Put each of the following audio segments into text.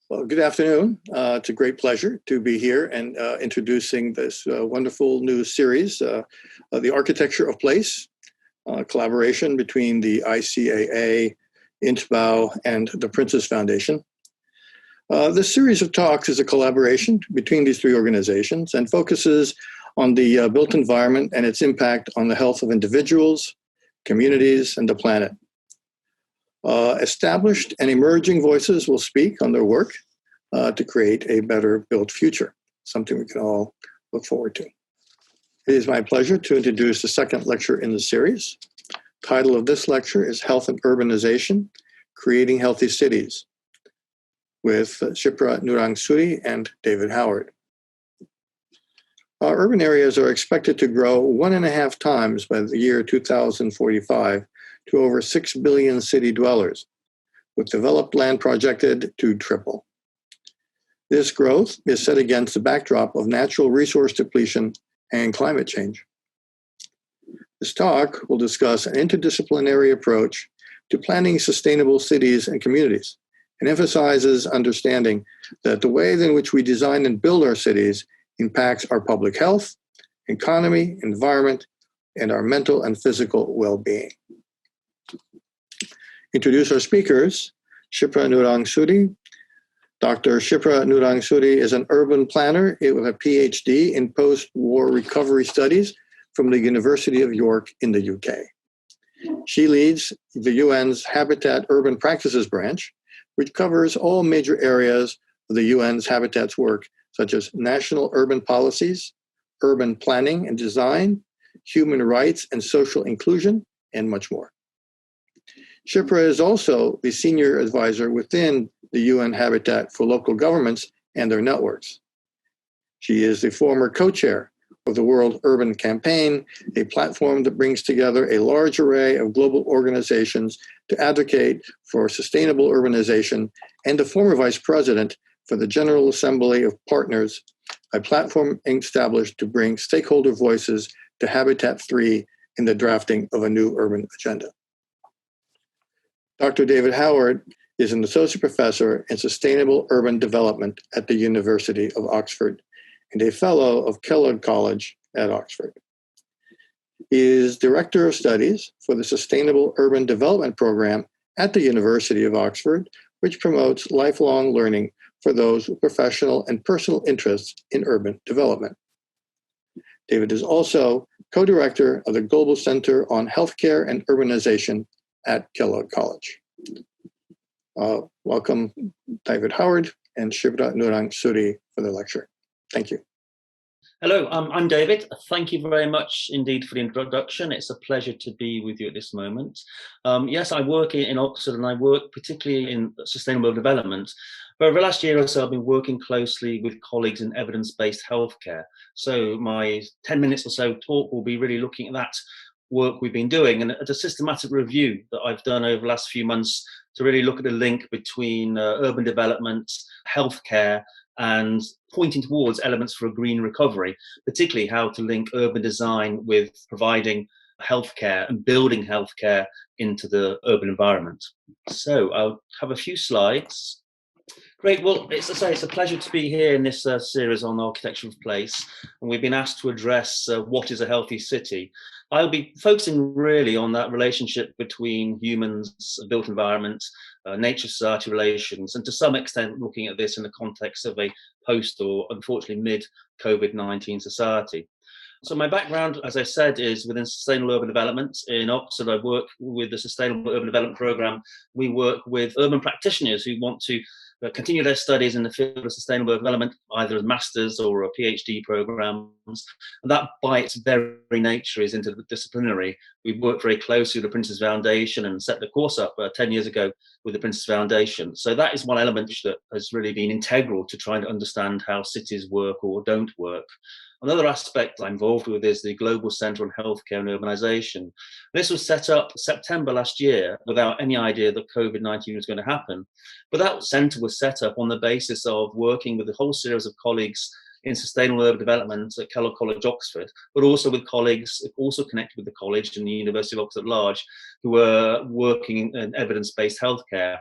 Well, good afternoon. It's a great pleasure to be here and introducing this wonderful new series, The Architecture of Place, collaboration between the ICAA, INTBAU, and the Princess Foundation. This series of talks is a collaboration between these three organizations and focuses on the built environment and its impact on the health of individuals, communities, and the planet. Established and emerging voices will speak on their work to create a better built future, something we can all look forward to. It is my pleasure to introduce the second lecture in the series. The title of this lecture is Health and Urbanization, Creating Healthy Cities, with Shipra Narang Suri and David Howard. Urban areas are expected to grow 1.5 times by the year 2045 to over 6 billion city dwellers, with developed land projected to triple. This growth is set against the backdrop of natural resource depletion and climate change. This talk will discuss an interdisciplinary approach to planning sustainable cities and communities, and emphasizes understanding that the way in which we design and build our cities impacts our public health, economy, environment, and our mental and physical well-being. Introduce our speakers. Shipra Narang Suri. Dr. Shipra Narang Suri is an urban planner with a PhD in post-war recovery studies from the University of York in the UK. She leads the UN's Habitat Urban Practices branch, which covers all major areas of the UN's Habitats work, such as national urban policies, urban planning and design, human rights and social inclusion, and much more. Shipra is also the senior advisor within the UN Habitat for local governments and their networks. She is the former co-chair of the World Urban Campaign, a platform that brings together a large array of global organizations to advocate for sustainable urbanization, and the former vice president for the General Assembly of Partners, a platform established to bring stakeholder voices to Habitat 3 in the drafting of a new urban agenda. Dr. David Howard is an associate professor in sustainable urban development at the University of Oxford and a fellow of Kellogg College at Oxford. He is director of studies for the Sustainable Urban Development Program at the University of Oxford, which promotes lifelong learning for those with professional and personal interests in urban development. David is also co-director of the Global Center on Healthcare and Urbanization at Kellogg College. Welcome David Howard and Shipra Narang Suri for the lecture. Thank you. Hello, I'm David. Thank you very much indeed for the introduction. It's a pleasure to be with you at this moment. Yes, I work in Oxford and I work particularly in sustainable development. But over the last year or so, I've been working closely with colleagues in evidence-based healthcare. So my 10 minutes or so talk will be really looking at that work we've been doing and at a systematic review that I've done over the last few months to really look at the link between urban development, healthcare, and pointing towards elements for a green recovery, particularly how to link urban design with providing healthcare and building healthcare into the urban environment. So I'll have a few slides. Great. Well, it's a pleasure to be here in this series on architecture of place, and we've been asked to address what is a healthy city. I'll be focusing really on that relationship between humans, built environment, nature-society relations, and to some extent looking at this in the context of a post or unfortunately mid-COVID-19 society. So my background, as I said, is within sustainable urban development. In Oxford, I work with the Sustainable Urban Development Programme. We work with urban practitioners who want to continue their studies in the field of sustainable development, either as masters or a PhD programs. And that by its very nature is interdisciplinary. We worked very closely with the Princess Foundation and set the course up 10 years ago with the Princess Foundation. So that is one element that has really been integral to trying to understand how cities work or don't work. Another aspect I'm involved with is the Global Center on Healthcare and Urbanization. This was set up September last year without any idea that COVID-19 was going to happen. But that center was set up on the basis of working with a whole series of colleagues in sustainable urban development at Kellogg College, Oxford, but also with colleagues also connected with the college and the University of Oxford at large, who were working in evidence-based healthcare.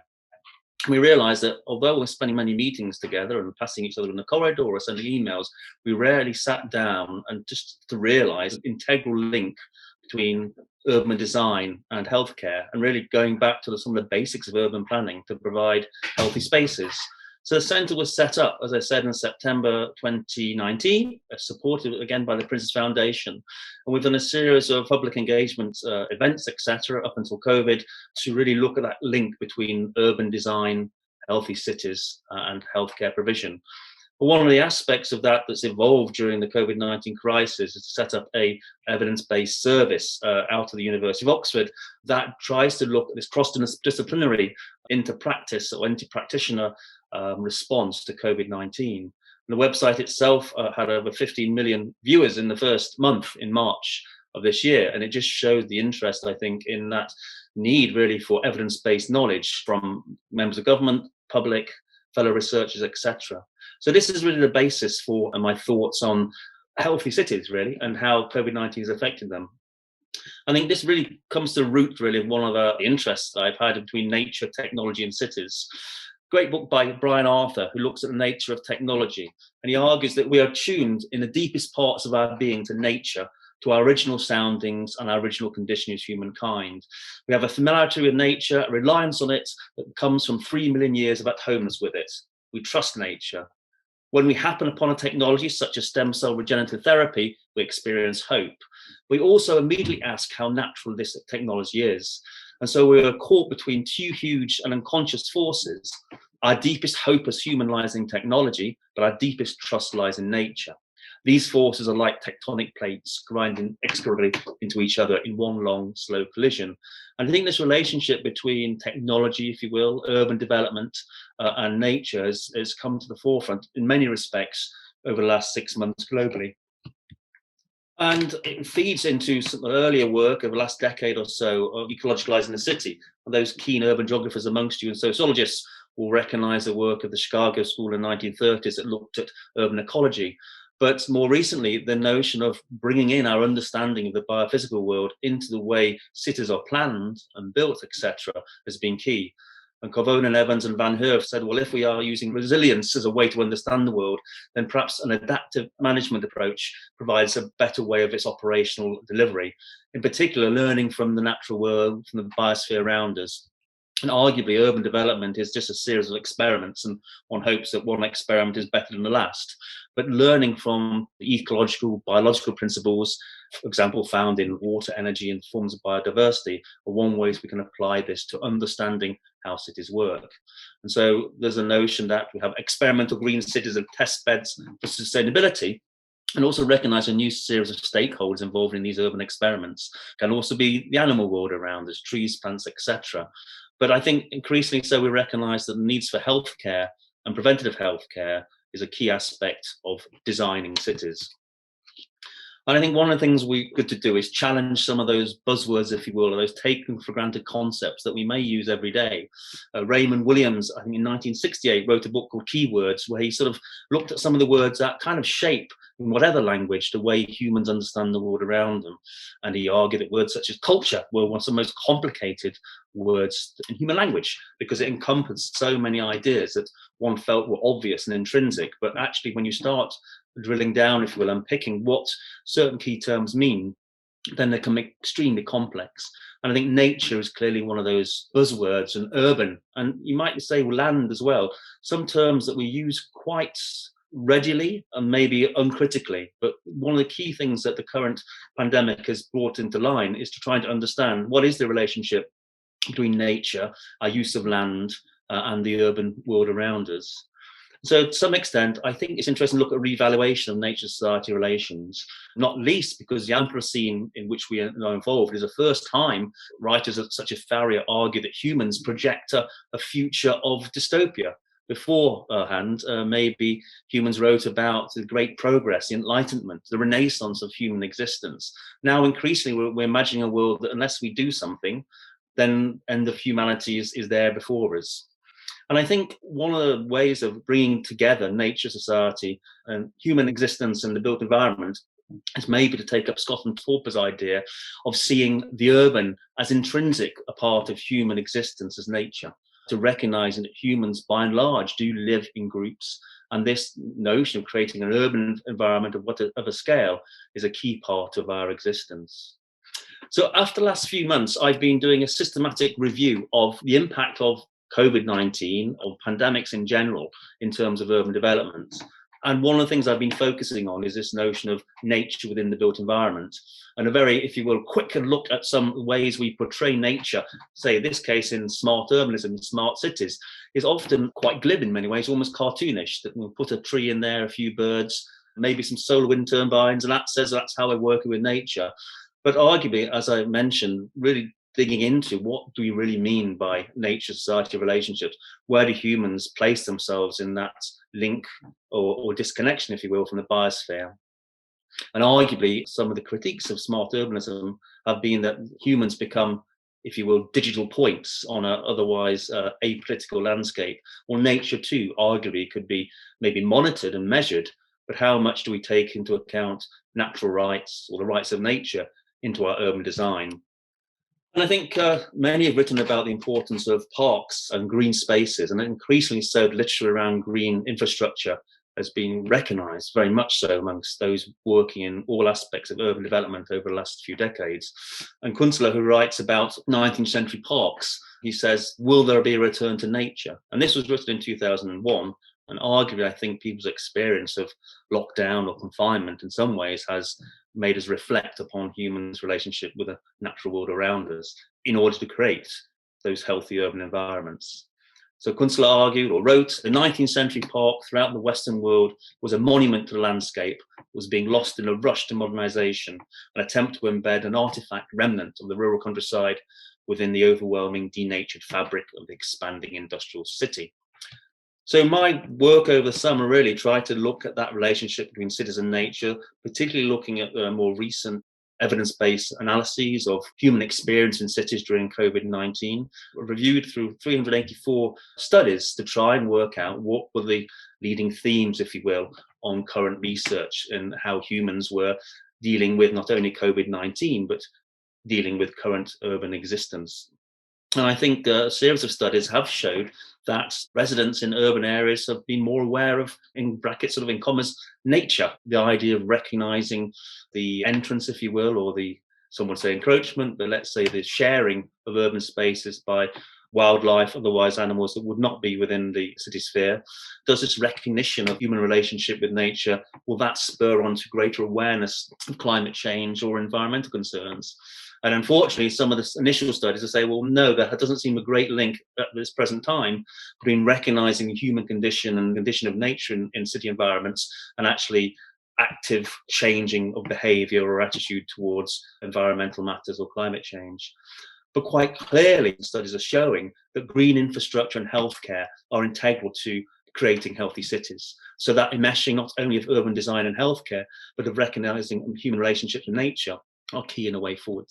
We realized that although we're spending many meetings together and passing each other in the corridor or sending emails, we rarely sat down and just to realize the integral link between urban design and healthcare, and really going back to some of the basics of urban planning to provide healthy spaces. So the centre was set up, as I said, in September 2019, supported again by the Princess Foundation. And we've done a series of public engagement events, etc., up until COVID, to really look at that link between urban design, healthy cities, and healthcare provision. But one of the aspects of that that's evolved during the COVID-19 crisis is to set up a evidence-based service out of the University of Oxford that tries to look at this cross-disciplinary inter-practice or inter-practitioner response to COVID-19. The website itself had over 15 million viewers in the first month in March of this year, and it just shows the interest, I think, in that need really for evidence-based knowledge from members of government, public, fellow researchers, etc. So this is really the basis for my thoughts on healthy cities, really, and how COVID-19 has affected them. I think this really comes to the root, really, of one of the interests that I've had between nature, technology, and cities. Great book by Brian Arthur, who looks at the nature of technology, and he argues that we are tuned in the deepest parts of our being to nature, to our original soundings and our original condition as humankind. We have a familiarity with nature, a reliance on it that comes from 3 million years of at-homeness with it. We trust nature. When we happen upon a technology such as stem cell regenerative therapy, we experience hope. We also immediately ask how natural this technology is. And so we are caught between two huge and unconscious forces. Our deepest hope as human lies in technology, but our deepest trust lies in nature. These forces are like tectonic plates grinding inexorably into each other in one long, slow collision. And I think this relationship between technology, if you will, urban development, and nature has come to the forefront in many respects over the last 6 months globally. And it feeds into some earlier work over the last decade or so of ecologicalizing the city. And those keen urban geographers amongst you and sociologists will recognize the work of the Chicago School in the 1930s that looked at urban ecology. But more recently, the notion of bringing in our understanding of the biophysical world into the way cities are planned and built, etc., has been key. And Corvone, Evans and Van Herf said, well, if we are using resilience as a way to understand the world, then perhaps an adaptive management approach provides a better way of its operational delivery. In particular, learning from the natural world, from the biosphere around us. And arguably, urban development is just a series of experiments, and one hopes that one experiment is better than the last. But learning from the ecological, biological principles, for example, found in water, energy, and forms of biodiversity, are one ways we can apply this to understanding how cities work. And so there's a notion that we have experimental green cities and test beds for sustainability, and also recognize a new series of stakeholders involved in these urban experiments. Can also be the animal world around us, trees, plants, etc. But I think increasingly so we recognize that the needs for healthcare and preventative healthcare is a key aspect of designing cities. And I think one of the things we're good to do is challenge some of those buzzwords, if you will, or those taken for granted concepts that we may use every day. Raymond Williams, I think in 1968, wrote a book called Keywords, where he sort of looked at some of the words that kind of shape, in whatever language, the way humans understand the world around them. And he argued that words such as culture were one of the most complicated words in human language, because it encompassed so many ideas that one felt were obvious and intrinsic. But actually, when you start drilling down, if you will, and picking what certain key terms mean, then they can be extremely complex. And I think nature is clearly one of those buzzwords, and urban, and you might say land as well, some terms that we use quite readily and maybe uncritically. But one of the key things that the current pandemic has brought into line is to try to understand what is the relationship between nature, our use of land, and the urban world around us. So to some extent, I think it's interesting to look at revaluation of nature-society relations, not least because the Anthropocene in which we are now involved is the first time writers such as Farrier argue that humans project a future of dystopia. Beforehand, maybe humans wrote about the great progress, the Enlightenment, the renaissance of human existence. Now, increasingly, we're imagining a world that unless we do something, then end of humanity is there before us. And I think one of the ways of bringing together nature, society, and human existence in the built environment is maybe to take up Scotland Thorpe's idea of seeing the urban as intrinsic a part of human existence as nature. to recognizing that humans, by and large, do live in groups. And this notion of creating an urban environment of a scale is a key part of our existence. So after the last few months, I've been doing a systematic review of the impact of COVID-19, of pandemics in general, in terms of urban development. And one of the things I've been focusing on is this notion of nature within the built environment. And a very, if you will, quick look at some ways we portray nature, say in this case in smart urbanism, smart cities, is often quite glib in many ways, almost cartoonish, that we'll put a tree in there, a few birds, maybe some solar wind turbines, and that says that's how we're working with nature. But arguably, as I mentioned, really digging into what do we really mean by nature-society relationships? Where do humans place themselves in that link or disconnection, if you will, from the biosphere? And arguably, some of the critiques of smart urbanism have been that humans become, if you will, digital points on an otherwise apolitical landscape. Well, nature too, arguably, could be maybe monitored and measured, but how much do we take into account natural rights or the rights of nature into our urban design? And I think many have written about the importance of parks and green spaces, and increasingly so the literature around green infrastructure has been recognised very much so amongst those working in all aspects of urban development over the last few decades. And Kunstler, who writes about 19th century parks, he says, will there be a return to nature? And this was written in 2001. And arguably, I think people's experience of lockdown or confinement in some ways has made us reflect upon humans' relationship with the natural world around us in order to create those healthy urban environments. So Kunstler argued or wrote, the 19th century park throughout the Western world was a monument to the landscape, was being lost in a rush to modernisation, an attempt to embed an artefact remnant of the rural countryside within the overwhelming denatured fabric of the expanding industrial city. So my work over the summer really tried to look at that relationship between cities and nature, particularly looking at the more recent evidence-based analyses of human experience in cities during COVID-19, reviewed through 384 studies to try and work out what were the leading themes, if you will, on current research and how humans were dealing with not only COVID-19, but dealing with current urban existence. And I think a series of studies have showed that residents in urban areas have been more aware of, in brackets, sort of in commas, nature, the idea of recognizing the entrance, if you will, or the, some would say encroachment, but let's say the sharing of urban spaces by wildlife, otherwise animals that would not be within the city sphere. Does this recognition of human relationship with nature, will that spur on to greater awareness of climate change or environmental concerns? And unfortunately, some of the initial studies will say, well, no, there doesn't seem a great link at this present time between recognizing the human condition and condition of nature in city environments and actually active changing of behavior or attitude towards environmental matters or climate change. But quite clearly, studies are showing that green infrastructure and healthcare are integral to creating healthy cities. So that enmeshing not only of urban design and healthcare, but of recognizing human relationships with nature are key in a way forward.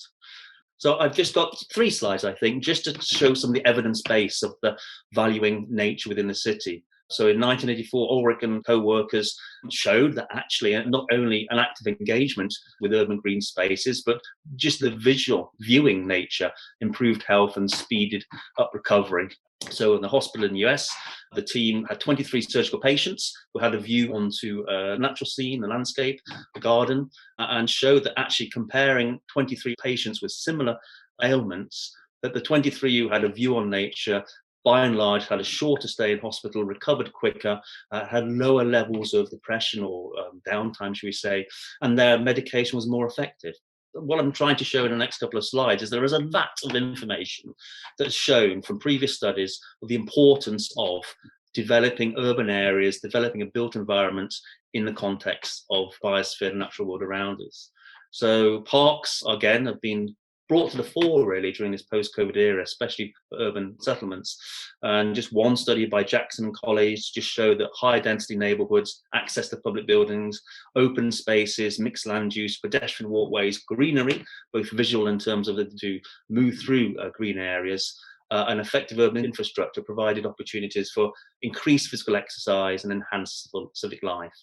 So I've just got 3 slides, I think, just to show some of the evidence base of the valuing nature within the city. So in 1984, Ulrich and co-workers showed that actually not only an active engagement with urban green spaces, but just the visual viewing nature improved health and speeded up recovery. So in the hospital in the US, the team had 23 surgical patients who had a view onto a natural scene, the landscape, the garden, and showed that actually comparing 23 patients with similar ailments, that the 23 who had a view on nature by and large had a shorter stay in hospital, recovered quicker, had lower levels of depression or downtime, should we say, and their medication was more effective. What I'm trying to show in the next couple of slides is there is a vat of information that's shown from previous studies of the importance of developing urban areas, developing a built environment in the context of biosphere and natural world around us. So parks, again, have been brought to the fore really during this post-COVID era, especially for urban settlements. And just one study by Jackson and colleagues just showed that high density neighborhoods, access to public buildings, open spaces, mixed land use, pedestrian walkways, greenery, both visual in terms of to move through green areas, and effective urban infrastructure provided opportunities for increased physical exercise and enhanced civic life.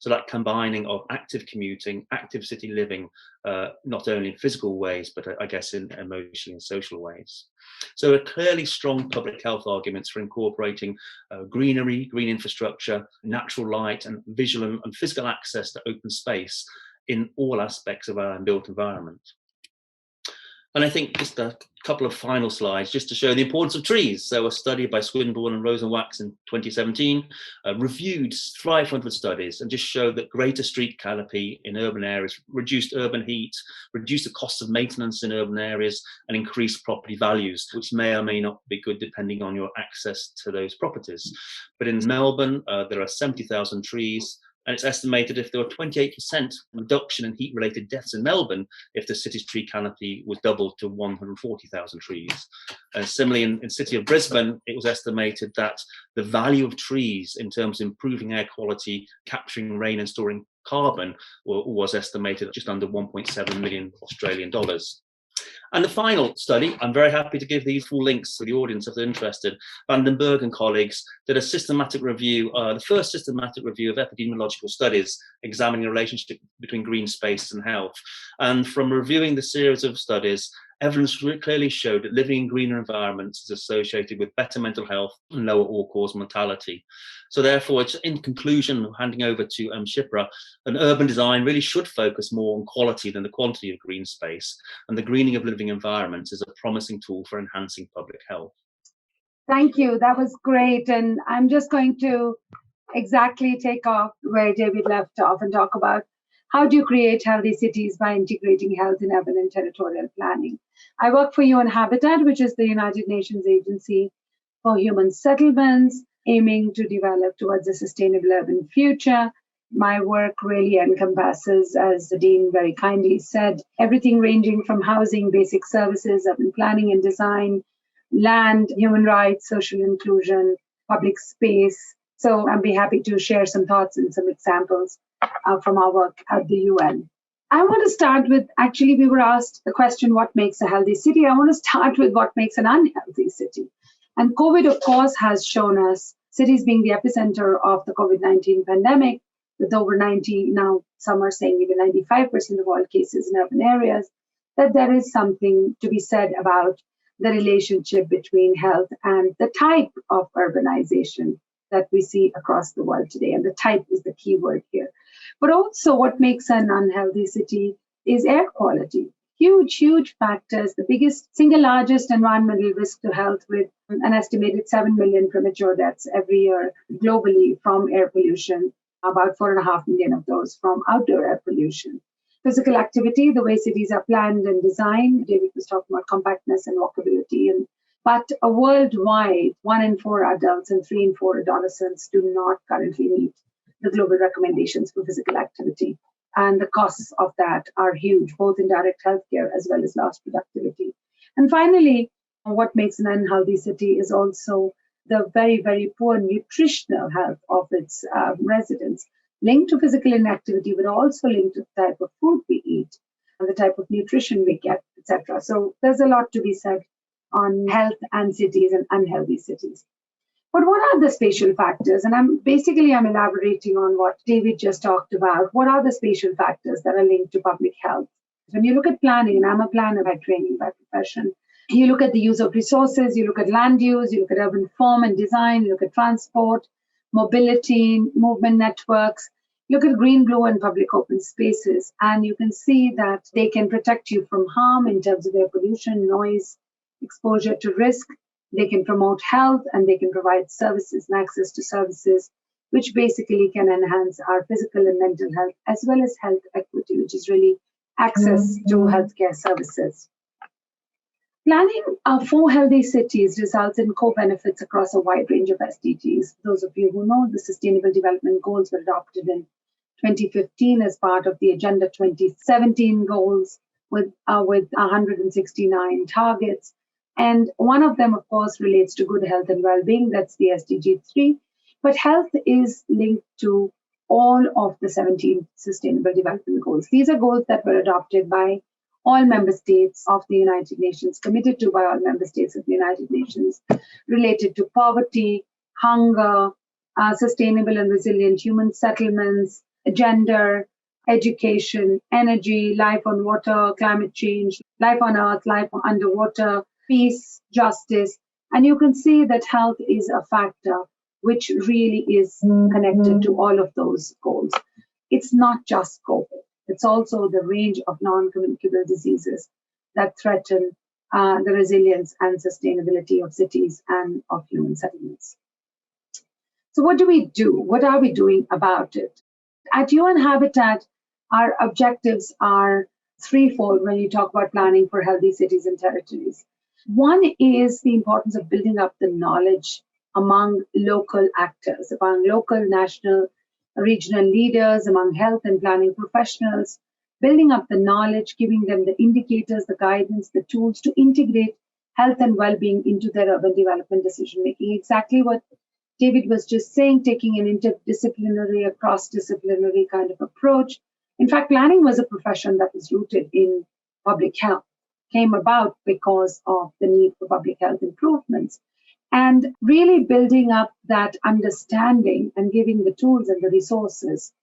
So that combining of active commuting, active city living, not only in physical ways, but I guess in emotionally and social ways. So there are clearly strong public health arguments for incorporating greenery, green infrastructure, natural light, and visual and physical access to open space in all aspects of our built environment. And I think just a couple of final slides just to show the importance of trees. So a study by Swinburne and Rosenwax in 2017 reviewed 500 studies and just showed that greater street canopy in urban areas reduced urban heat, reduced the cost of maintenance in urban areas, and increased property values, which may or may not be good depending on your access to those properties. But in Melbourne, there are 70,000 trees. And it's estimated if there were 28% reduction in heat-related deaths in Melbourne, if the city's tree canopy was doubled to 140,000 trees. Similarly, in the city of Brisbane, it was estimated that the value of trees in terms of improving air quality, capturing rain and storing carbon was estimated at just under 1.7 million Australian dollars. And the final study, I'm very happy to give these full links to the audience if they're interested. Vandenberg and colleagues did a systematic review, the first systematic review of epidemiological studies examining the relationship between green space and health. And from reviewing the series of studies, evidence clearly showed that living in greener environments is associated with better mental health and lower all-cause mortality. So therefore, it's in conclusion, handing over to Shipra, an urban design really should focus more on quality than the quantity of green space, and the greening of living environments is a promising tool for enhancing public health. Thank you. That was great. And I'm just going to exactly take off where David left off and talk about how do you create healthy cities by integrating health in urban and territorial planning. I work for UN Habitat, which is the United Nations Agency for Human Settlements, aiming to develop towards a sustainable urban future. My work really encompasses, as the Dean very kindly said, everything ranging from housing, basic services, urban planning and design, land, human rights, social inclusion, public space. So I'd be happy to share some thoughts and some examples from our work at the UN. I want to start with, actually, we were asked the question, what makes a healthy city? I want to start with what makes an unhealthy city. And COVID, of course, has shown us cities being the epicenter of the COVID-19 pandemic, with over 90, now some are saying even 95% of all cases in urban areas, that there is something to be said about the relationship between health and the type of urbanization that we see across the world today. And the type is the key word here. But also what makes an unhealthy city is air quality. Huge, huge factors, the biggest, single largest environmental risk to health, with an estimated 7 million premature deaths every year globally from air pollution, about 4.5 million of those from outdoor air pollution. Physical activity, the way cities are planned and designed, David was talking about compactness and walkability, but worldwide, 1 in 4 adults and 3 in 4 adolescents do not currently meet the global recommendations for physical activity. And the costs of that are huge, both in direct healthcare as well as lost productivity. And finally, what makes an unhealthy city is also the very, very poor nutritional health of its residents, linked to physical inactivity, but also linked to the type of food we eat and the type of nutrition we get, etc. So there's a lot to be said on health and cities and unhealthy cities. But what are the spatial factors? And I'm elaborating on what David just talked about. What are the spatial factors that are linked to public health? When you look at planning, and I'm a planner by training, by profession, you look at the use of resources, you look at land use, you look at urban form and design, you look at transport, mobility, movement networks, look at green, blue, and public open spaces, and you can see that they can protect you from harm in terms of air pollution, noise, exposure to risk. They can promote health, and they can provide services and access to services, which basically can enhance our physical and mental health, as well as health equity, which is really access to healthcare services. Planning for healthy cities results in co-benefits across a wide range of SDGs. Those of you who know, the Sustainable Development Goals were adopted in 2015 as part of the Agenda 2017 goals with 169 targets. And one of them, of course, relates to good health and well-being. That's the SDG 3. But health is linked to all of the 17 Sustainable Development Goals. These are goals that were adopted by all member states of the United Nations, committed to by all member states of the United Nations, related to poverty, hunger, sustainable and resilient human settlements, gender, education, energy, life on water, climate change, life on earth, life underwater, peace, justice. And you can see that health is a factor which really is connected to all of those goals. It's not just COVID. It's also the range of non-communicable diseases that threaten the resilience and sustainability of cities and of human settlements. So what do we do? What are we doing about it? At UN Habitat, our objectives are threefold when you talk about planning for healthy cities and territories. One is the importance of building up the knowledge among local actors, among local, national, regional leaders, among health and planning professionals, building up the knowledge, giving them the indicators, the guidance, the tools to integrate health and well-being into their urban development decision-making. Exactly what David was just saying, taking an interdisciplinary, a cross-disciplinary kind of approach. In fact, planning was a profession that was rooted in public health, came about because of the need for public health improvements. And really building up that understanding and giving the tools and the resources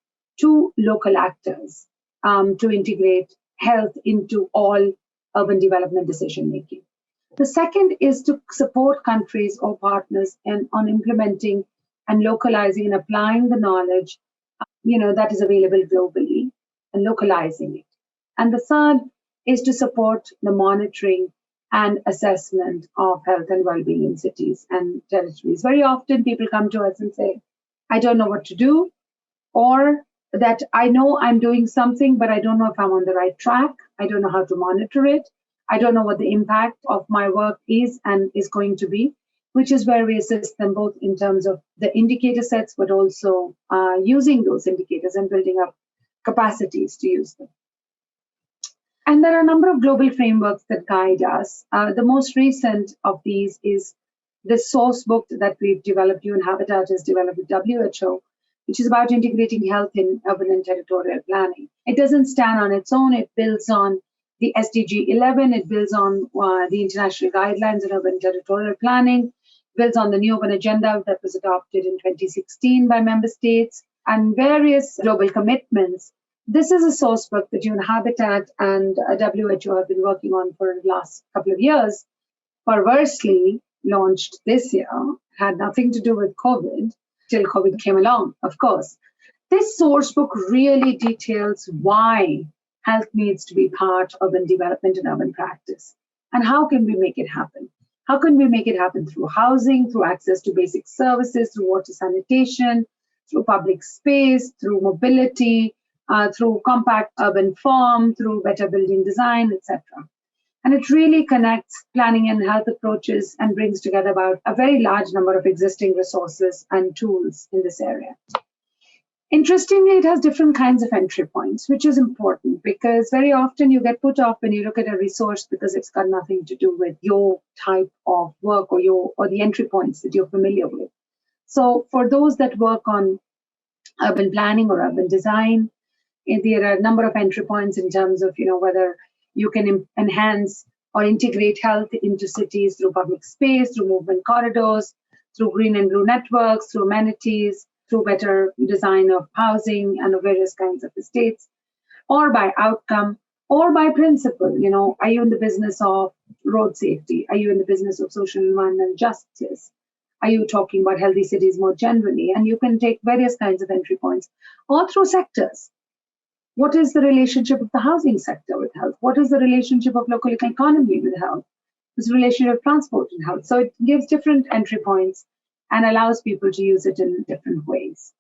to local actors to integrate health into all urban development decision-making. The second is to support countries or partners on implementing and localizing and applying the knowledge that is available globally and localizing it. And the third is to support the monitoring and assessment of health and well-being in cities and territories. Very often people come to us and say, I don't know what to do, or that I know I'm doing something, but I don't know if I'm on the right track. I don't know how to monitor it. I don't know what the impact of my work is and is going to be, which is where we assist them both in terms of the indicator sets, but also using those indicators and building up capacities to use them. And there are a number of global frameworks that guide us. The most recent of these is the source book that we've developed, UN Habitat has developed with WHO, which is about integrating health in urban and territorial planning. It doesn't stand on its own. It builds on the SDG 11. It builds on the international guidelines on urban territorial planning, builds on the new urban agenda that was adopted in 2016 by member states, and various global commitments. This is a source book that UN Habitat and WHO have been working on for the last couple of years, perversely launched this year, had nothing to do with COVID, till COVID came along, of course. This source book really details why health needs to be part of urban development and urban practice. And how can we make it happen? How can we make it happen through housing, through access to basic services, through water sanitation, through public space, through mobility, through compact urban form, through better building design, etc. And it really connects planning and health approaches and brings together about a very large number of existing resources and tools in this area. Interestingly, it has different kinds of entry points, which is important because very often you get put off when you look at a resource because it's got nothing to do with your type of work or the entry points that you're familiar with. So for those that work on urban planning or urban design, there are a number of entry points in terms of whether you can enhance or integrate health into cities through public space, through movement corridors, through green and blue networks, through amenities, through better design of housing and of various kinds of estates, or by outcome, or by principle. Are you in the business of road safety? Are you in the business of social and environmental justice? Are you talking about healthy cities more generally? And you can take various kinds of entry points, or through sectors. What is the relationship of the housing sector with health? What is the relationship of local economy with health? What's the relationship of transport and health? So it gives different entry points and allows people to use it in different ways.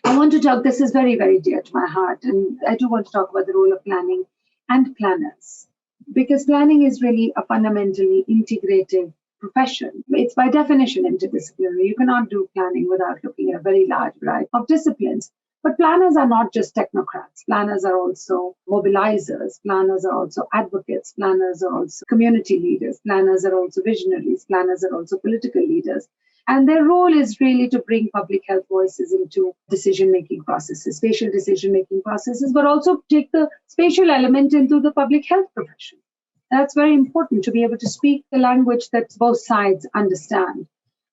I want to talk, this is very, very dear to my heart, and I do want to talk about the role of planning and planners, because planning is really a fundamentally integrative profession. It's by definition interdisciplinary. You cannot do planning without looking at a very large variety of disciplines. But planners are not just technocrats. Planners are also mobilizers. Planners are also advocates. Planners are also community leaders. Planners are also visionaries. Planners are also political leaders. And their role is really to bring public health voices into decision-making processes, spatial decision-making processes, but also take the spatial element into the public health profession. That's very important, to be able to speak the language that both sides understand.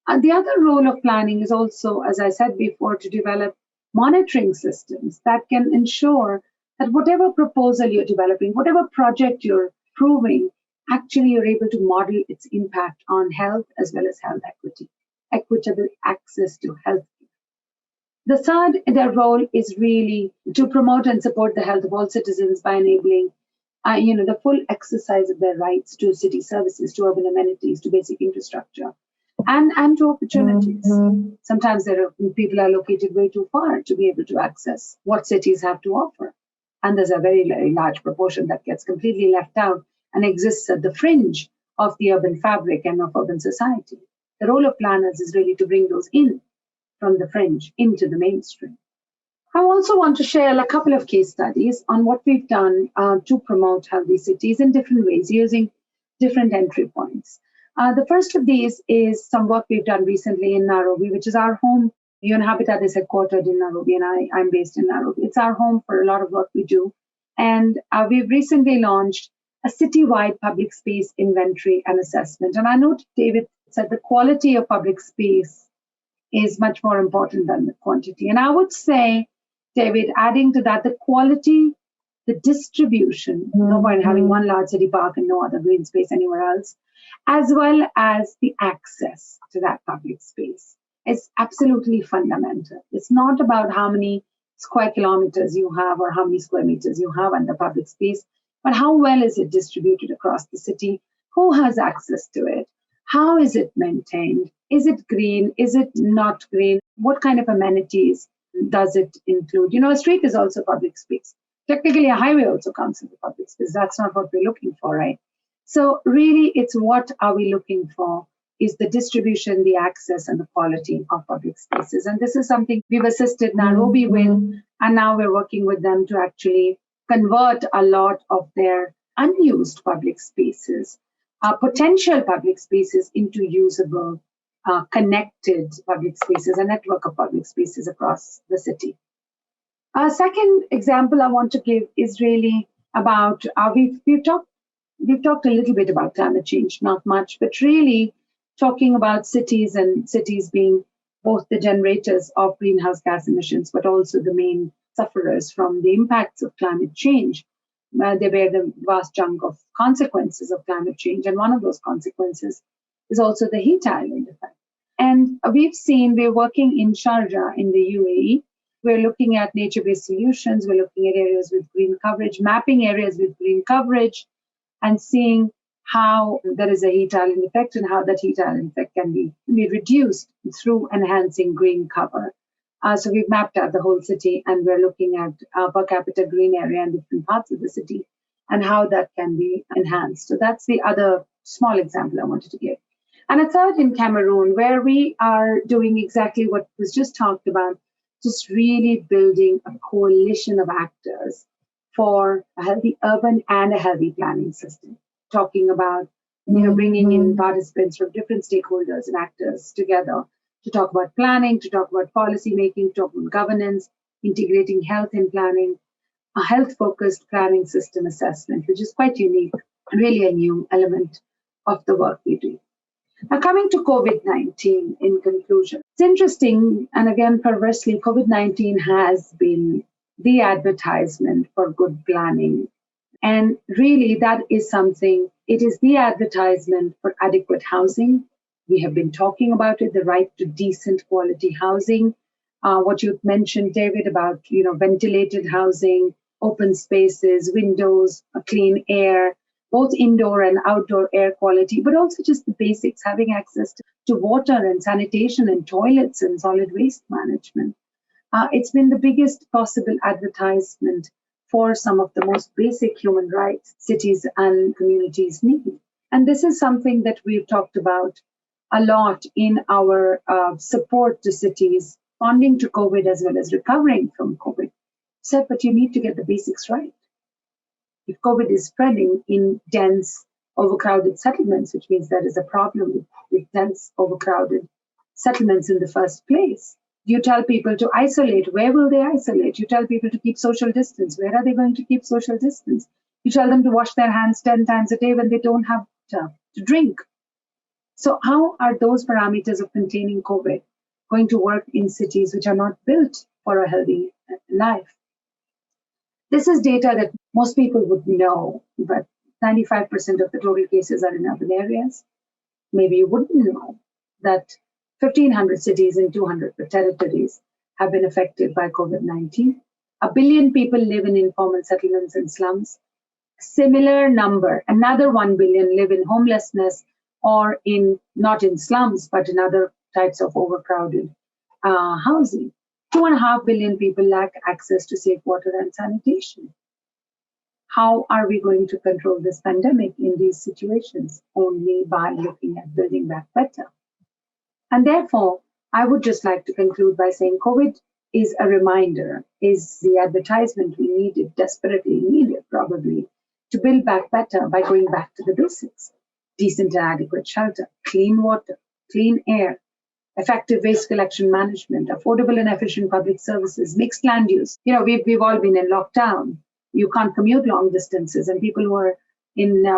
And the other role of planning is also, as I said before, to develop monitoring systems that can ensure that whatever proposal you're developing, whatever project you're proving, actually you're able to model its impact on health as well as health equity, equitable access to health. The third, their role is really to promote and support the health of all citizens by enabling the full exercise of their rights to city services, to urban amenities, to basic infrastructure, and to opportunities. Sometimes people are located way too far to be able to access what cities have to offer. And there's a very, very large proportion that gets completely left out and exists at the fringe of the urban fabric and of urban society. The role of planners is really to bring those in from the fringe into the mainstream. I also want to share a couple of case studies on what we've done to promote healthy cities in different ways, using different entry points. The first of these is some work we've done recently in Nairobi, which is our home. UN Habitat is headquartered in Nairobi, and I'm based in Nairobi. It's our home for a lot of work we do. And we've recently launched a citywide public space inventory and assessment. And I know David said the quality of public space is much more important than the quantity. And I would say, David, adding to that, the quality, the distribution, no point having one large city park and no other green space anywhere else, as well as the access to that public space is absolutely fundamental. It's not about how many square kilometers you have or how many square meters you have under public space, but how well is it distributed across the city? Who has access to it? How is it maintained? Is it green? Is it not green? What kind of amenities does it include? A street is also public space. Technically, a highway also counts into public space. That's not what we're looking for, right? So really, it's what are we looking for is the distribution, the access, and the quality of public spaces. And this is something we've assisted Nairobi with, and now we're working with them to actually convert a lot of their unused public spaces, potential public spaces, into usable, connected public spaces, a network of public spaces across the city. A second example I want to give is really about, we've talked a little bit about climate change, not much, but really talking about cities and cities being both the generators of greenhouse gas emissions, but also the main sufferers from the impacts of climate change. They bear the vast chunk of consequences of climate change. And one of those consequences is also the heat island effect. And we're working in Sharjah in the UAE. We're looking at nature-based solutions. We're looking at areas with green coverage, mapping areas with green coverage, and seeing how there is a heat island effect and how that heat island effect can be reduced through enhancing green cover. So we've mapped out the whole city, and we're looking at per capita green area in different parts of the city and how that can be enhanced. So that's the other small example I wanted to give. And a third in Cameroon, where we are doing exactly what was just talked about, just really building a coalition of actors for a healthy urban and a healthy planning system. Talking about, bringing in participants from different stakeholders and actors together to talk about planning, to talk about policy making, to talk about governance, integrating health in planning, a health-focused planning system assessment, which is quite unique and really a new element of the work we do. Now, coming to COVID-19 in conclusion, it's interesting, and again, perversely, COVID-19 has been the advertisement for good planning. And really, that is something, it is the advertisement for adequate housing. We have been talking about it, the right to decent quality housing. What you mentioned, David, about ventilated housing, open spaces, windows, clean air, both indoor and outdoor air quality, but also just the basics, having access to water and sanitation and toilets and solid waste management. It's been the biggest possible advertisement for some of the most basic human rights cities and communities need. And this is something that we've talked about a lot in our support to cities, responding to COVID as well as recovering from COVID. So, but you need to get the basics right. If COVID is spreading in dense, overcrowded settlements, which means there is a problem with dense, overcrowded settlements in the first place, you tell people to isolate. Where will they isolate? You tell people to keep social distance. Where are they going to keep social distance? You tell them to wash their hands 10 times a day when they don't have water to drink. So how are those parameters of containing COVID going to work in cities which are not built for a healthy life. This is data that most people would know, but 95% of the total cases are in urban areas. Maybe you wouldn't know that 1,500 cities in 200 territories have been affected by COVID-19. 1 billion people live in informal settlements and slums. Similar number, another 1 billion live in homelessness or not in slums, but in other types of overcrowded housing. 2.5 billion people lack access to safe water and sanitation. How are we going to control this pandemic in these situations? Only by looking at building back better. And therefore, I would just like to conclude by saying COVID is a reminder, is the advertisement we needed, desperately needed probably, to build back better by going back to the basics. Decent and adequate shelter, clean water, clean air, effective waste collection management, affordable and efficient public services, mixed land use. We've all been in lockdown. You can't commute long distances, and people who are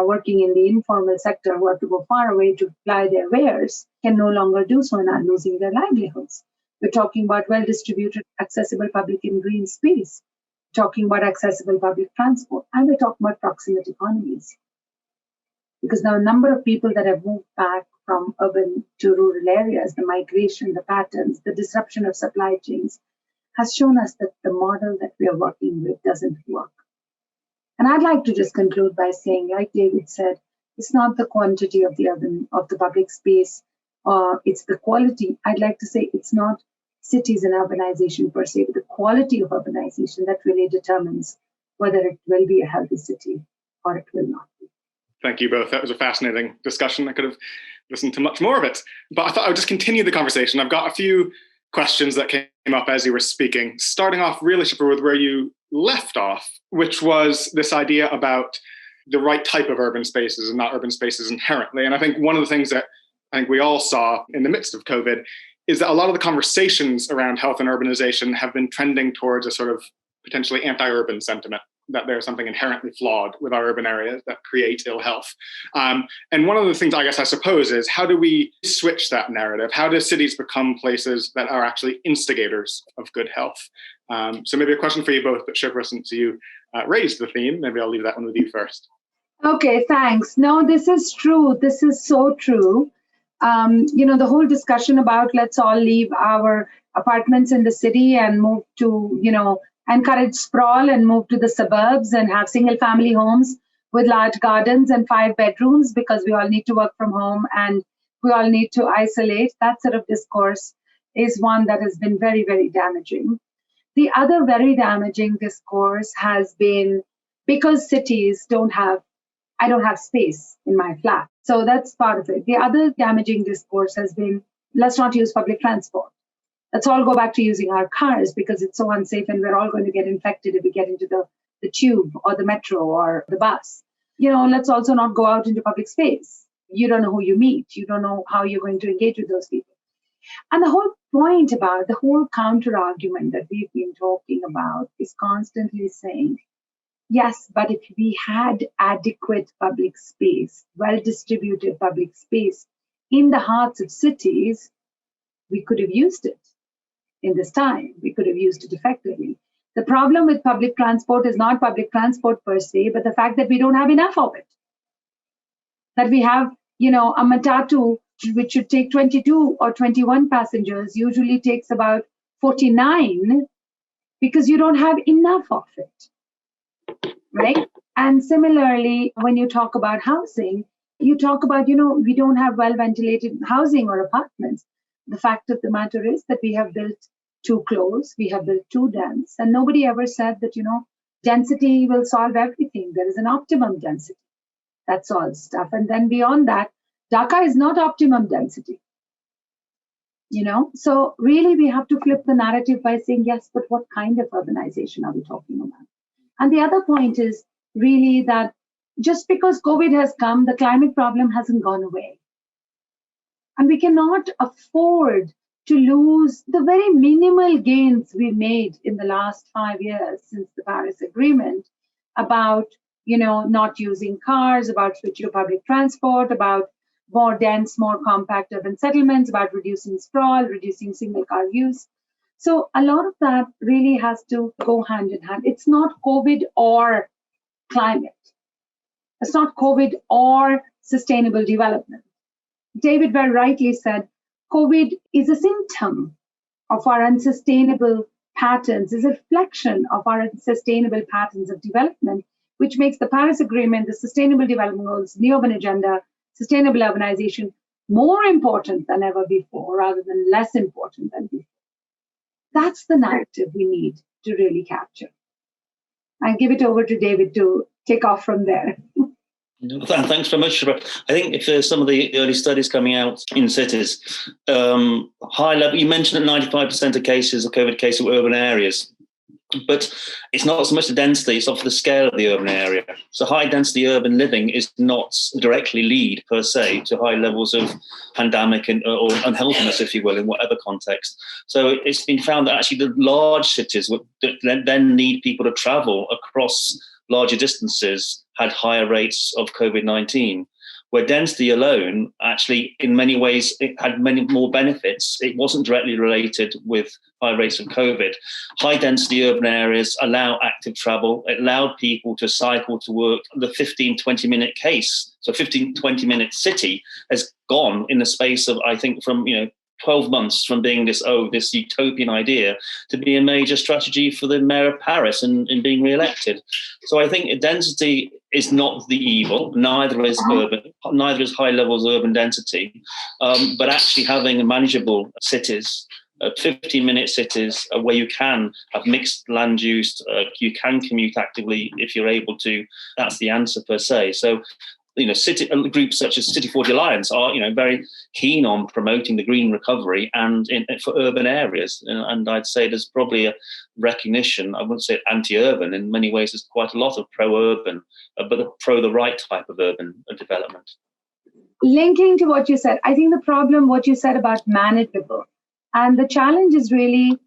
working in the informal sector who have to go far away to ply their wares can no longer do so and are losing their livelihoods. We're talking about well-distributed, accessible public and green space, talking about accessible public transport, and we're talking about proximate economies. Because there are a number of people that have moved back from urban to rural areas, the migration, the patterns, the disruption of supply chains has shown us that the model that we are working with doesn't work. And I'd like to just conclude by saying, like David said, it's not the quantity of the public space, it's the quality. I'd like to say it's not cities and urbanization per se, but the quality of urbanization that really determines whether it will be a healthy city or it will not be. Thank you both. That was a fascinating discussion. I could have listened to much more of it, but I thought I would just continue the conversation. I've got a few questions that came up as you were speaking, starting off really, Shipra, with where you left off, which was this idea about the right type of urban spaces and not urban spaces inherently. And I think one of the things that I think we all saw in the midst of COVID is that a lot of the conversations around health and urbanization have been trending towards a sort of potentially anti-urban sentiment, that there's something inherently flawed with our urban areas that create ill health. And one of the things I suppose is, how do we switch that narrative? How do cities become places that are actually instigators of good health? So maybe a question for you both, but Shipra, since you raised the theme, maybe I'll leave that one with you first. Okay, thanks. No, this is true. This is so true. The whole discussion about let's all leave our apartments in the city and move to, encourage sprawl and move to the suburbs and have single family homes with large gardens and 5 bedrooms because we all need to work from home and we all need to isolate. That sort of discourse is one that has been very, very damaging. The other very damaging discourse has been because cities I don't have space in my flat. So that's part of it. The other damaging discourse has been, let's not use public transport. Let's all go back to using our cars because it's so unsafe and we're all going to get infected if we get into the tube or the metro or the bus. Let's also not go out into public space. You don't know who you meet. You don't know how you're going to engage with those people. And the whole point about the whole counter argument that we've been talking about is constantly saying, yes, but if we had adequate public space, well-distributed public space in the hearts of cities, we could have used it in this time. We could have used it effectively. The problem with public transport is not public transport per se, but the fact that we don't have enough of it. That we have, a matatu which should take 22 or 21 passengers usually takes about 49 because you don't have enough of it, right? And similarly, when you talk about housing, you talk about, we don't have well-ventilated housing or apartments. The fact of the matter is that we have built too close, we have built too dense, and nobody ever said that, density will solve everything. There is an optimum density. That's all stuff. And then beyond that, Dhaka is not optimum density. So really we have to flip the narrative by saying, yes, but what kind of urbanization are we talking about? And the other point is really that just because COVID has come, the climate problem hasn't gone away. And we cannot afford to lose the very minimal gains we made in the last 5 years since the Paris Agreement about, not using cars, about switching to public transport, about more dense, more compact urban settlements, about reducing sprawl, reducing single car use. So a lot of that really has to go hand in hand. It's not COVID or climate. It's not COVID or sustainable development. David very rightly said, COVID is a symptom of our unsustainable patterns, is a reflection of our unsustainable patterns of development, which makes the Paris Agreement, the Sustainable Development Goals, the urban agenda, sustainable urbanization more important than ever before, rather than less important than before. That's the narrative we need to really capture. I give it over to David to take off from there. Thanks very much, Shipra. I think if there's some of the early studies coming out in cities, high level, you mentioned that 95% of cases, of COVID cases, were urban areas. But it's not so much the density, it's off the scale of the urban area. So high density urban living is not directly lead per se to high levels of pandemic or unhealthiness, if you will, in whatever context. So it's been found that actually the large cities would then need people to travel across larger distances had higher rates of COVID-19. Where density alone, actually, in many ways, it had many more benefits. It wasn't directly related with high rates of COVID. High density urban areas allow active travel. It allowed people to cycle to work. The 15, 20-minute case, so 15, 20-minute city has gone in the space of, I think, from 12 months from being this utopian idea to be a major strategy for the mayor of Paris in being re-elected. So I think density is not the evil, neither is high levels of urban density, but actually having manageable cities, 15-minute cities where you can have mixed land use, you can commute actively if you're able to, that's the answer per se. So city groups such as City 40 Alliance are, very keen on promoting the green recovery and for urban areas. And I'd say there's probably a recognition, I wouldn't say anti-urban, in many ways there's quite a lot of pro-urban, but the right type of urban development. Linking to what you said, I think the problem, what you said about manageable, and the challenge is really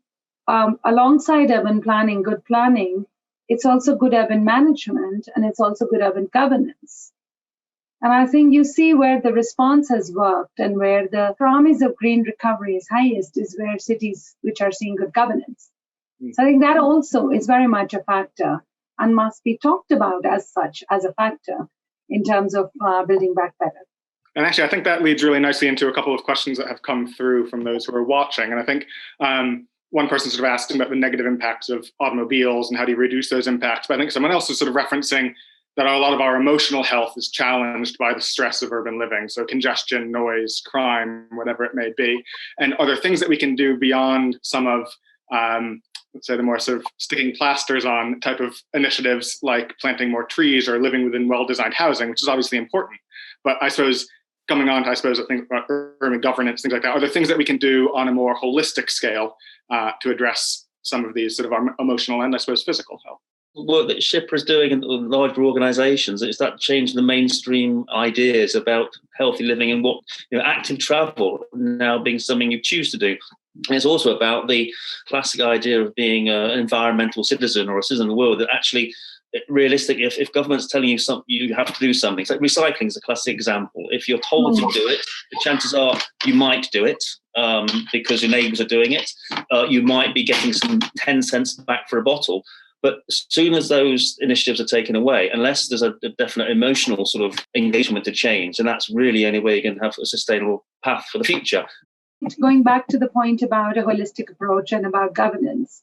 alongside urban planning, good planning, it's also good urban management, and it's also good urban governance. And I think you see where the response has worked and where the promise of green recovery is highest is where cities which are seeing good governance. So I think that also is very much a factor and must be talked about as such, as a factor in terms of building back better. And actually, I think that leads really nicely into a couple of questions that have come through from those who are watching. And I think one person sort of asked about the negative impacts of automobiles and how do you reduce those impacts. But I think someone else is sort of referencing that a lot of our emotional health is challenged by the stress of urban living. So congestion, noise, crime, whatever it may be. And are there things that we can do beyond some of, let's say, the more sort of sticking plasters on type of initiatives like planting more trees or living within well-designed housing, which is obviously important. But I suppose coming on to, I think about urban governance, things like that, are there things that we can do on a more holistic scale to address some of these sort of our emotional and, I suppose, physical health? Work that Shipra is doing in larger organisations, is that changing the mainstream ideas about healthy living and what active travel now being something you choose to do. And it's also about the classic idea of being an environmental citizen or a citizen of the world that actually, realistically, if government's telling you something, you have to do something. It's like recycling is a classic example. If you're told to do it, the chances are you might do it because your neighbours are doing it. You might be getting some 10 cents back for a bottle. But as soon as those initiatives are taken away, unless there's a definite emotional sort of engagement to change, and that's really the only way you can have a sustainable path for the future. Going back to the point about a holistic approach and about governance,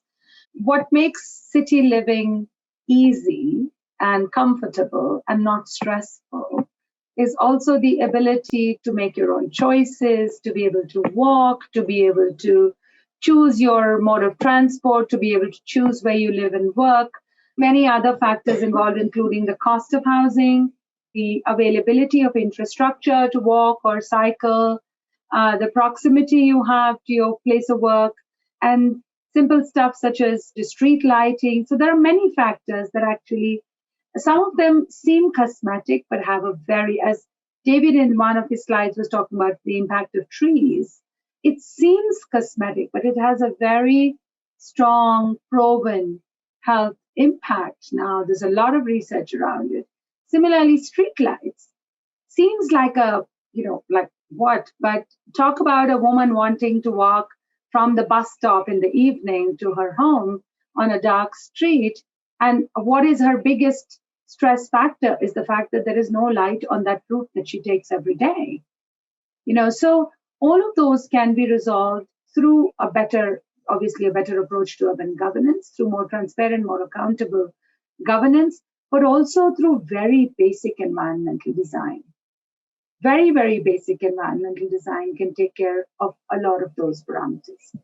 what makes city living easy and comfortable and not stressful is also the ability to make your own choices, to be able to walk, to be able to choose your mode of transport, to be able to choose where you live and work. Many other factors involved, including the cost of housing, the availability of infrastructure to walk or cycle, the proximity you have to your place of work, and simple stuff such as the street lighting. So there are many factors that actually, some of them seem cosmetic, but have a very, as David in one of his slides was talking about the impact of trees, it seems cosmetic, but it has a very strong, proven health impact. Now, there's a lot of research around it. Similarly, streetlights seems like a like what? But talk about a woman wanting to walk from the bus stop in the evening to her home on a dark street. And what is her biggest stress factor is the fact that there is no light on that route that she takes every day. So all of those can be resolved through a better approach to urban governance, through more transparent, more accountable governance, but also through very basic environmental design. Very, very basic environmental design can take care of a lot of those parameters.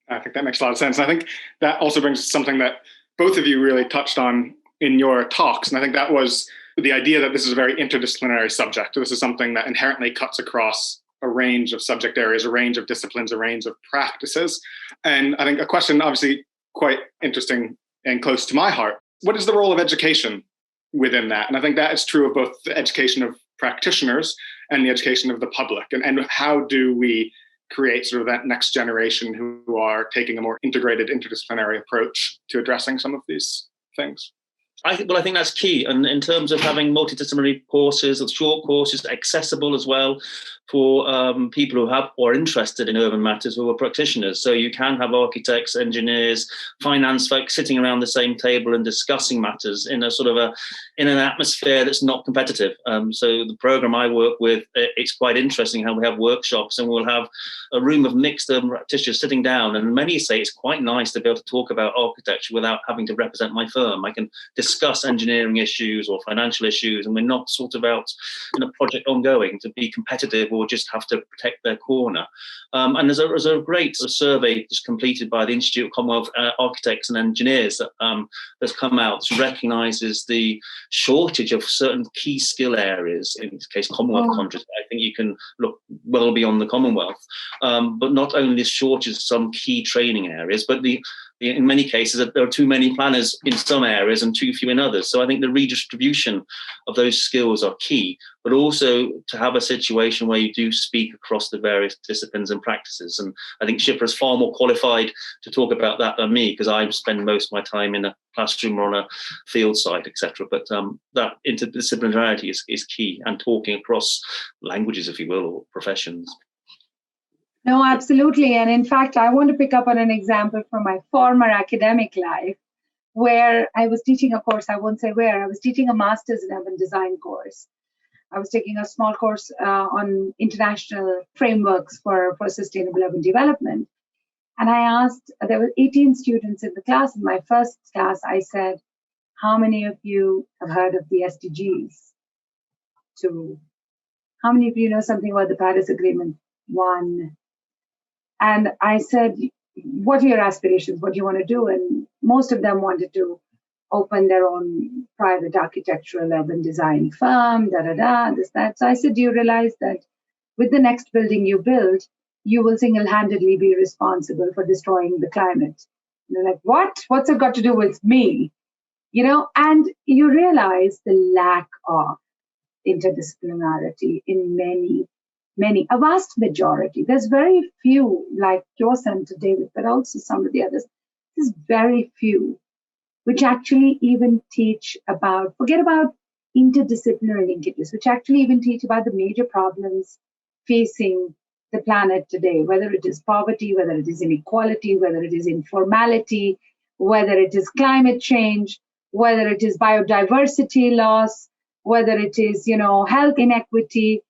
I think that makes a lot of sense. And I think that also brings something that both of you really touched on in your talks. And I think that was the idea that this is a very interdisciplinary subject. This is something that inherently cuts across a range of subject areas, a range of disciplines, a range of practices. And I think a question obviously quite interesting and close to my heart. What is the role of education within that? And I think that is true of both the education of practitioners and the education of the public. And how do we create sort of that next generation who are taking a more integrated, interdisciplinary approach to addressing some of these things? I think that's key. And in terms of having multidisciplinary courses, short courses, accessible as well for people who have or are interested in urban matters who are practitioners. So you can have architects, engineers, finance folks sitting around the same table and discussing matters in a sort of in an atmosphere that's not competitive. So the program I work with, it's quite interesting how we have workshops and we'll have a room of mixed urban practitioners sitting down. And many say it's quite nice to be able to talk about architecture without having to represent my firm. I can discuss engineering issues or financial issues, and we're not sort of out in a project ongoing to be competitive or just have to protect their corner. And there's a great survey just completed by the Institute of Commonwealth Architects and Engineers that has come out that recognises the shortage of certain key skill areas, in this case Commonwealth contracts. I think you can look well beyond the Commonwealth, but not only the shortage of some key training areas, but in many cases, there are too many planners in some areas and too few in others. So I think the redistribution of those skills are key, but also to have a situation where you do speak across the various disciplines and practices. And I think Shipra is far more qualified to talk about that than me, because I spend most of my time in a classroom or on a field site, etc. But that interdisciplinarity is key, and talking across languages, if you will, or professions. No, absolutely. And in fact, I want to pick up on an example from my former academic life where I was teaching a course. I won't say where. I was teaching a master's in urban design course. I was taking a small course on international frameworks for sustainable urban development. And I asked, there were 18 students in the class. In my first class, I said, how many of you have heard of the SDGs? 2. How many of you know something about the Paris Agreement? 1. And I said, what are your aspirations? What do you want to do? And most of them wanted to open their own private architectural urban design firm, this, that. So I said, do you realize that with the next building you build, you will single-handedly be responsible for destroying the climate? And they're like, what? What's it got to do with me? And you realize the lack of interdisciplinarity in many, a vast majority. There's very few, like your center, David, but also some of the others. There's very few which actually even teach about, forget about interdisciplinary linkages, which actually even teach about the major problems facing the planet today, whether it is poverty, whether it is inequality, whether it is informality, whether it is climate change, whether it is biodiversity loss, whether it is, health inequity.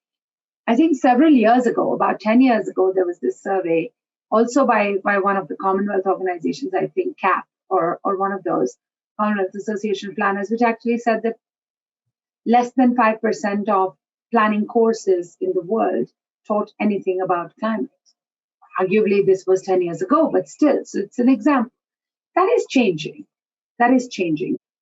I think several years ago, about 10 years ago, there was this survey also by one of the Commonwealth organizations, I think CAP or one of those, Commonwealth Association Planners, which actually said that less than 5% of planning courses in the world taught anything about climate. Arguably, this was 10 years ago, but still, so it's an example. That is changing.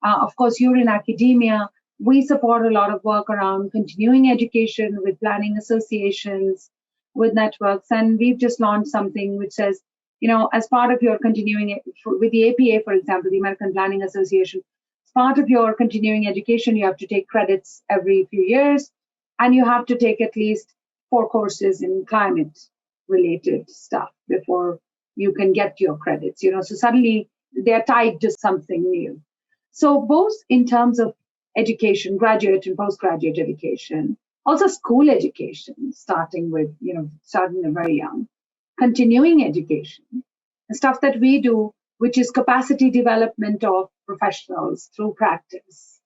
Of course, you're in academia. We support a lot of work around continuing education with planning associations, with networks. And we've just launched something which says, as part of your continuing, with the APA, for example, the American Planning Association, as part of your continuing education, you have to take credits every few years, and you have to take at least 4 courses in climate-related stuff before you can get your credits. So suddenly they're tied to something new. So both in terms of education, graduate and postgraduate education, Also school education, starting very young, continuing education, the stuff that we do, which is capacity development of professionals through practice,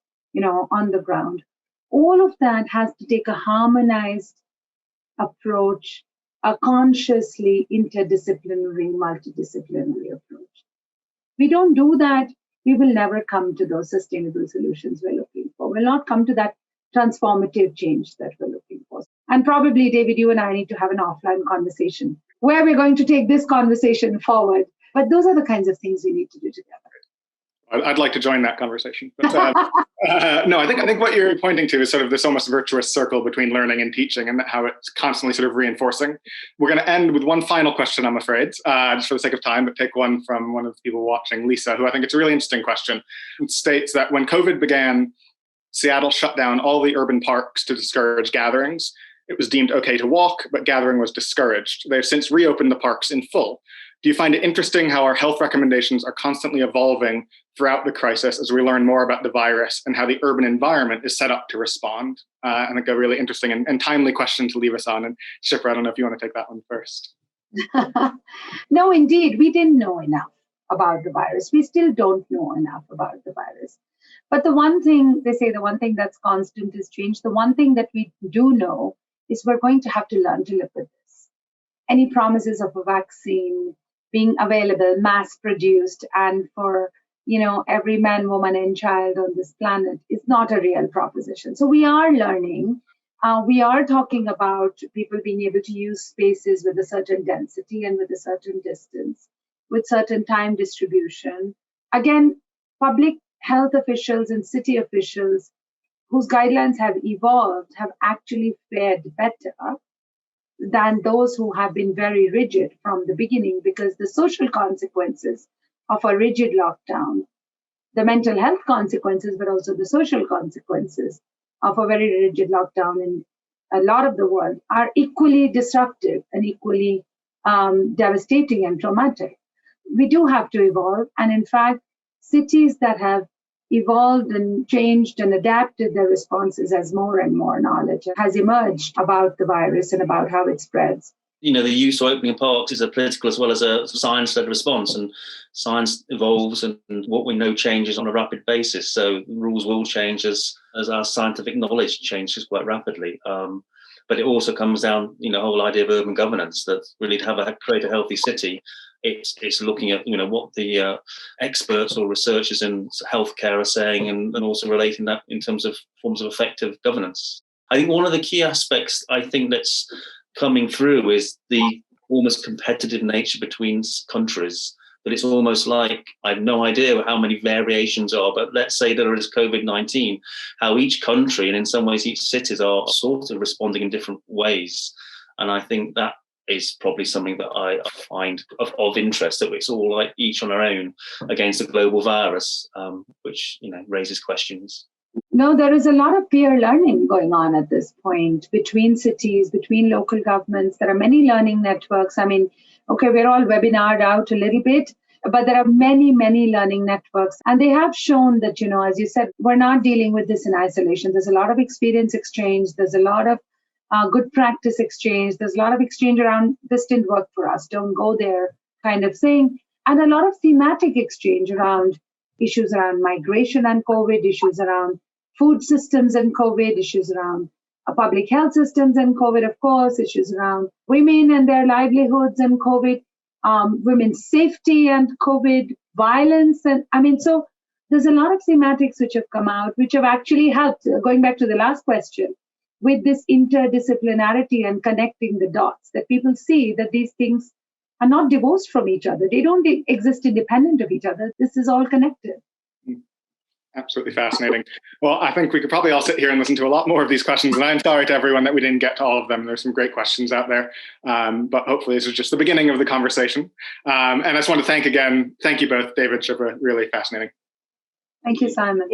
on the ground. All of that has to take a harmonized approach, a consciously interdisciplinary, multidisciplinary approach. We don't do that, we will never come to those sustainable solutions we're looking for. We'll not come to that transformative change that we're looking for. And probably, David, you and I need to have an offline conversation where we're going to take this conversation forward. But those are the kinds of things we need to do together. I'd like to join that conversation. But, no, I think what you're pointing to is sort of this almost virtuous circle between learning and teaching, and how it's constantly sort of reinforcing. We're going to end with one final question, I'm afraid, just for the sake of time, but take one from one of the people watching, Lisa, who I think it's a really interesting question. It states that when COVID began, Seattle shut down all the urban parks to discourage gatherings. It was deemed okay to walk, but gathering was discouraged. They've since reopened the parks in full. Do you find it interesting how our health recommendations are constantly evolving throughout the crisis as we learn more about the virus and how the urban environment is set up to respond? I think a really interesting and timely question to leave us on. And Shipra, I don't know if you want to take that one first. No, indeed, we didn't know enough about the virus. We still don't know enough about the virus. But the one thing that's constant is change. The one thing that we do know is we're going to have to learn to live with this. Any promises of a vaccine being available, mass produced, and for every man, woman, and child on this planet is not a real proposition. So we are learning. We are talking about people being able to use spaces with a certain density and with a certain distance, with certain time distribution. Again, public health officials and city officials whose guidelines have evolved have actually fared better than those who have been very rigid from the beginning, because the social consequences of a rigid lockdown, the mental health consequences, but also the social consequences of a very rigid lockdown in a lot of the world are equally disruptive and equally devastating and traumatic. We do have to evolve. And in fact, cities that have evolved and changed and adapted their responses as more and more knowledge has emerged about the virus and about how it spreads. The use of opening parks is a political as well as a science-led response, and science evolves and what we know changes on a rapid basis. So rules will change as our scientific knowledge changes quite rapidly. But it also comes down, the whole idea of urban governance, that really to create a healthy city, it's looking at, what the experts or researchers in healthcare are saying, and also relating that in terms of forms of effective governance. I think one of the key aspects I think that's coming through is the almost competitive nature between countries. That it's almost like, I have no idea how many variations are, but let's say there is COVID-19, how each country and in some ways each cities are sort of responding in different ways. And I think that is probably something that I find of interest, that it's all like each on our own against a global virus, which raises questions. No, there is a lot of peer learning going on at this point between cities, between local governments. There are many learning networks. I mean, okay, we're all webinared out a little bit, but there are many, many learning networks. And they have shown that, as you said, we're not dealing with this in isolation. There's a lot of experience exchange. There's a lot of good practice exchange. There's a lot of exchange around this didn't work for us, don't go there kind of thing. And a lot of thematic exchange around issues around migration and COVID, issues around food systems and COVID, issues around public health systems and COVID, of course, issues around women and their livelihoods and COVID, women's safety and COVID, violence. And so there's a lot of thematics which have come out, which have actually helped, going back to the last question, with this interdisciplinarity and connecting the dots, that people see that these things are not divorced from each other. They don't exist independent of each other. This is all connected. Absolutely fascinating. Well, I think we could probably all sit here and listen to a lot more of these questions, and I'm sorry to everyone that we didn't get to all of them. There's some great questions out there, but hopefully this is just the beginning of the conversation. And I just want to thank you both, David, Shipra, really fascinating. Thank you, Simon.